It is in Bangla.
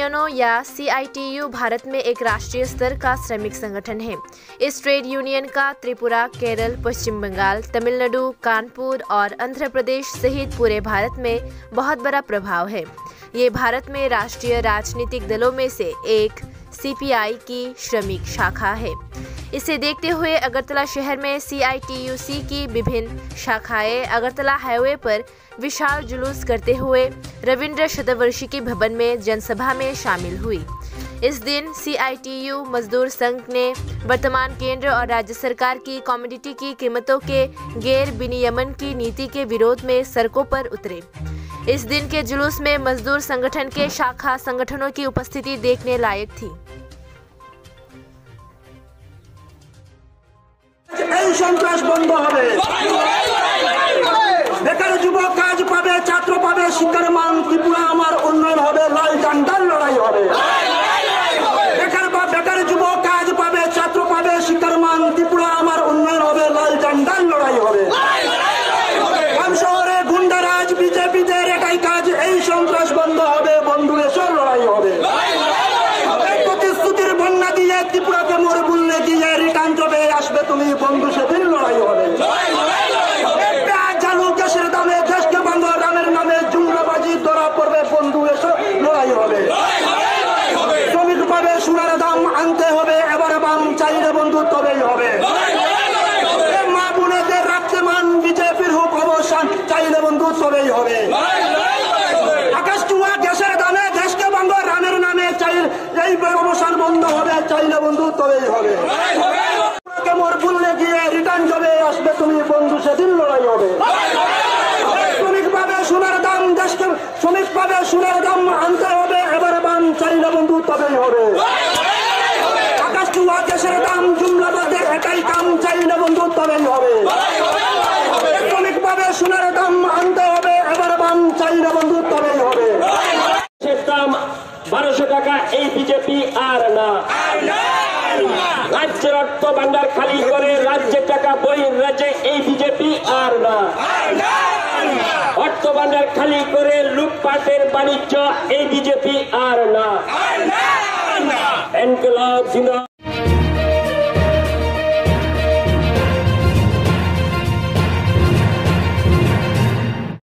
यूनियनों या CITU भारत में एक राष्ट्रीय स्तर का श्रमिक संगठन है। इस ट्रेड यूनियन का त्रिपुरा, केरल, पश्चिम बंगाल, तमिलनाडु, कानपुर और आंध्र प्रदेश सहित पूरे भारत में बहुत बड़ा प्रभाव है। ये भारत में राष्ट्रीय राजनीतिक दलों में से एक CPI की श्रमिक शाखा है। इसे देखते हुए अगरतला शहर में CITUC की विभिन्न शाखाएं अगरतला हाईवे पर विशाल जुलूस करते हुए रविंद्र शतवार्षिकी भवन में जनसभा में शामिल हुई। इस दिन CITU मजदूर संघ ने वर्तमान केंद्र और राज्य सरकार की कमोडिटी की कीमतों के गैर विनियमन की नीति के विरोध में सड़कों पर उतरे। इस दिन के जुलूस में मजदूर संगठन के शाखा संगठनों की उपस्थिति देखने लायक थी। সন্ত্রাস বন্ধ হবে, বেকার যুবক কাজ পাবে, ছাত্র পাবে শিক্ষার মান, ত্রিপুরা আমার উন্নয়ন হবে, লাল ঝান্ডার লড়াই হবে। বেকার যুবক কাজ পাবে, ছাত্র পাবে শিক্ষার মান, ত্রিপুরা আমার উন্নয়ন হবে, লাল ঝান্ডার লড়াই হবে। গ্রাম শহরে গুন্ডারাজ বিজেপিদের এটাই কাজ, এই সন্ত্রাস বন্ধ হবে, বন্ধু এসব লড়াই হবে। প্রতিশ্রুতির বন্যা দিয়ে ত্রিপুরাকে মোড় বুললে দিয়ে রিটার্ন জবে আসবে তুমি, বন্ধু সেদিন লড়াই হবে। জালু গ্যাসের দামে দেশকে বাংলা রামের নামে জুমলাবাজি ধরা পড়বে, বন্ধু এসব লড়াই হবে। শ্রমিক পাবে সোনার দাম আনতে হবে, এবার বাম চাইলে বন্ধু তবেই হবে। মা বোনেদের রাখতে মান, বিজেপির হোক অবসান, চাইলে বন্ধু তবেই হবে। আকাশ চুয়া গ্যাসের দামে দেশকে বাংলা রামের নামে চাইলে এই অবসান বন্ধ হবে, চাইলে বন্ধু তবেই হবে। মোর বুললে গিয়ে রিটার্ন জবে আসবে তুমি, বন্ধু সেদিন লড়াই হবে। শ্রমিক পাবে সোনার দাম, দেশকে শ্রমিক পাবে সোনার দাম আনতে হবে, এবার বাম চাইলে বন্ধু তবেই হবে। আকাশ চুয়া গ্যাসের দাম জুমলাবাদের এটাই কাম, চাইলে বন্ধু তবেই হবে। শ্রমিক পাবে সোনার দাম আনতে হবে, এবার বাম চাইলে বন্ধু তবেই হবে। দাম 1200 টাকা, এই বিজেপি আর না। রাজ্যের অর্থ ভান্ডার খালি করে রাজ্যের টাকা বহির রাজ্যে, এই বিজেপি আর না। অর্থ ভান্ডার খালি করে লুটপাটের বাণিজ্য, এই বিজেপি আর না।